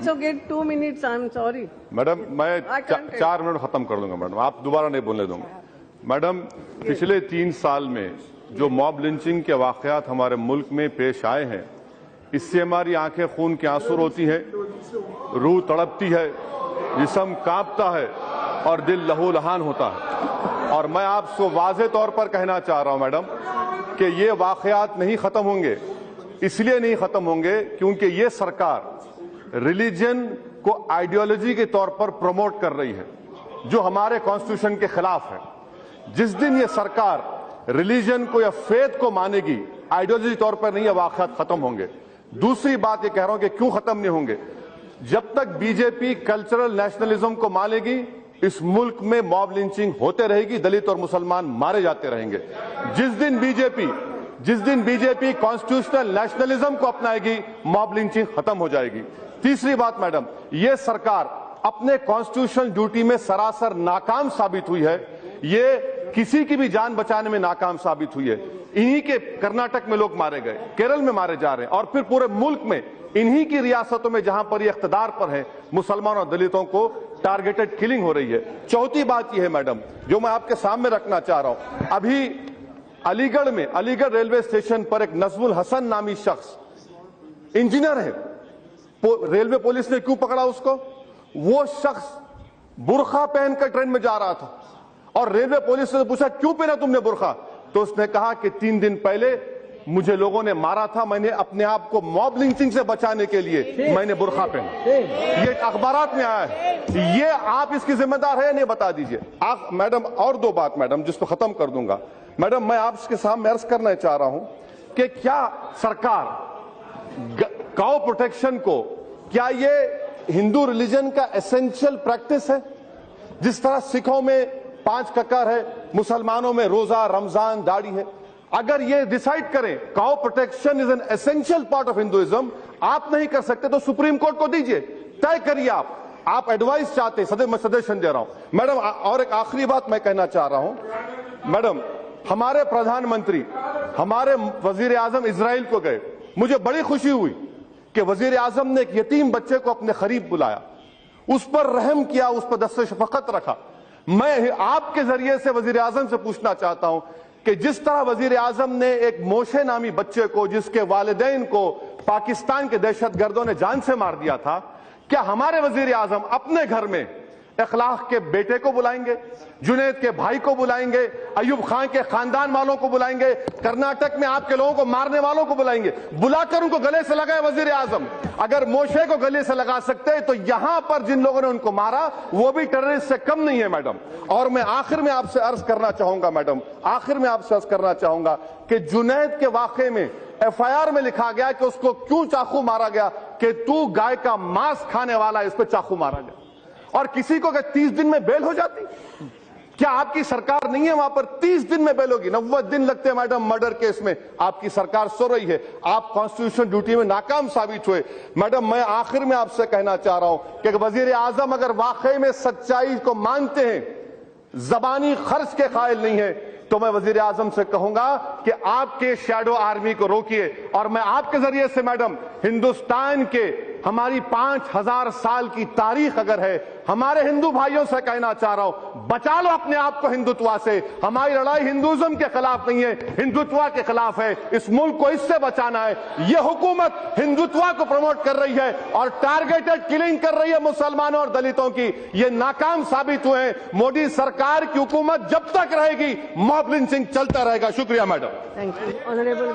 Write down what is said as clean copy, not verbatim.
also get 2 minutes. I'm sorry. Madam मैं I can't 4 minute खत्म कर दूंगा मैडम, आप दोबारा नहीं बोलने दूंगा। मैडम पिछले 3 साल में जो मॉब लिंचिंग के वाकयात हमारे मुल्क में पेश आए हैं, इससे हमारी आंखें खून के आंसू रोती हैं, रूह तड़पती है, जिस्म कांपता है और दिल लहूलुहान होता है। और मैं आपको वाज़ेह तौर पर कहना चाह रहा हूं मैडम कि ये वाकयात नहीं खत्म होंगे। इसलिए नहीं खत्म होंगे क्योंकि ये सरकार रिलीजन को आइडियोलॉजी के तौर पर प्रमोट कर रही है, जो हमारे कॉन्स्टिट्यूशन के खिलाफ है। जिस दिन ये सरकार रिलीजन को या फेथ को मानेगी, आइडियोलॉजी तौर पर नहीं, ये वाकयात खत्म होंगे। दूसरी बात ये कह रहा हूं कि क्यों खत्म नहीं होंगे, जब तक बीजेपी कल्चरल नेशनलिज्म को मानेगी, इस मुल्क में मॉब लिंचिंग होते रहेगी, दलित और मुसलमान मारे जाते रहेंगे। जिस दिन बीजेपी कॉन्स्टिट्यूशनल नेशनलिज्म को अपनाएगी, मॉब लिंचिंग खत्म हो जाएगी। तीसरी बात मैडम, ये सरकार अपने कॉन्स्टिट्यूशनल ड्यूटी में सरासर नाकाम साबित हुई है। ये किसी की भी जान बचाने में नाकाम साबित हुई है। इन्हीं के कर्नाटक में लोग मारे गए, केरल में मारे जा रहे हैं, और फिर पूरे मुल्क में इन्हीं की रियासतों में जहां पर ये इख्तिदार पर है, मुसलमानों और दलितों को टारगेटेड किलिंग हो रही है। चौथी बात यह है मैडम, जो मैं आपके सामने रखना चाह रहा हूं, अभी अलीगढ़ रेलवे स्टेशन पर एक नजमुल हसन नामी शख्स इंजीनियर है, रेलवे पुलिस ने क्यों पकड़ा उसको? वो शख्स बुर्खा पहनकर ट्रेन में जा रहा था और रेलवे पुलिस ने पूछा क्यों पहना तुमने बुर्खा, तो उसने कहा कि 3 दिन पहले मुझे लोगों ने मारा था, मैंने अपने आप को मॉब लिंचिंग से बचाने के लिए मैंने बुर्खा पहना। ये अखबारात में आया है। ये आप इसकी जिम्मेदार है या नहीं, बता दीजिए आप मैडम। और 2 बात मैडम, जिसको खत्म कर दूंगा मैडम, मैं आपके सामने अर्ज करना चाह रहा हूं कि क्या सरकार काउ प्रोटेक्शन को, क्या ये हिंदू रिलीजन का एसेंशियल प्रैक्टिस है? जिस तरह सिखों में 5 ककर है, मुसलमानों में रोजा, रमजान, दाढ़ी है। अगर ये डिसाइड करें cow protection is an essential part of Hinduism, आप नहीं कर सकते तो सुप्रीम कोर्ट को दीजिए, तय करिए। आप एडवाइस चाहते, मैं सजेशन दे रहा हूं मैडम। और एक आखिरी बात मैं कहना चाह रहा हूं मैडम, हमारे प्रधानमंत्री, हमारे वजीर आजम इजराइल को गए। मुझे बड़ी खुशी हुई कि वजीर आजम ने एक यतीम बच्चे को अपने करीब बुलाया, उस पर रहम किया, उस पर दस्ते शफकत रखा। मैं आपके जरिए से वजीर आजम से पूछना चाहता हूं कि जिस तरह वजीर आजम ने एक मोशे नामी बच्चे को, जिसके वालिदैन को पाकिस्तान के दहशतगर्दों ने जान से मार दिया था, क्या हमारे वजीर आजम अपने घर में इखलाक के बेटे को बुलाएंगे, जुनैद के भाई को बुलाएंगे, अयूब खान के खानदान वालों को बुलाएंगे, कर्नाटक में आपके लोगों को मारने वालों को बुलाएंगे, बुलाकर उनको गले से लगाए वजीर आजम? अगर मोशे को गले से लगा सकते तो यहां पर जिन लोगों ने उनको मारा वो भी टेररिस्ट से कम नहीं है मैडम। और मैं आखिर में आपसे अर्ज करना चाहूंगा मैडम, कि जुनैद के वाकये में FIR में लिखा गया कि उसको क्यों चाकू मारा गया, कि तू गाय का मांस खाने वाला, इस पर चाकू मारा गया। और किसी को 30 दिन में बेल हो जाती? क्या आपकी सरकार नहीं है वहां पर? 30 दिन में बेल होगी। 90 दिन लगते हैं मैडम मर्डर केस में। आपकी सरकार सो रही है, आप कॉन्स्टिट्यूशन ड्यूटी में नाकाम साबित हुए। मैडम मैं आखिर में आपसे कहना चाह रहा हूं कि वजीर आजम अगर वाकई में सच्चाई को मानते हैं, जबानी खर्च के कायल नहीं है, तो मैं वजीर आजम से कहूंगा कि आपके शैडो आर्मी को रोकिए। और मैं आपके जरिए से मैडम, हिंदुस्तान के हमारी 5000 साल की तारीख अगर है, हमारे हिंदू भाइयों से कहना चाह रहा हूं, बचा लो अपने आप को हिंदुत्व से। हमारी लड़ाई हिंदुइज्म के खिलाफ नहीं है, हिंदुत्व के खिलाफ है। इस मुल्क को इससे बचाना है। यह हुकूमत हिंदुत्व को प्रमोट कर रही है और टारगेटेड किलिंग कर रही है मुसलमानों और दलितों की। ये नाकाम साबित हुए हैं। मोदी सरकार की हुकूमत जब तक रहेगी, मॉब लिंचिंग चलता रहेगा। शुक्रिया मैडम। Thank you honourable.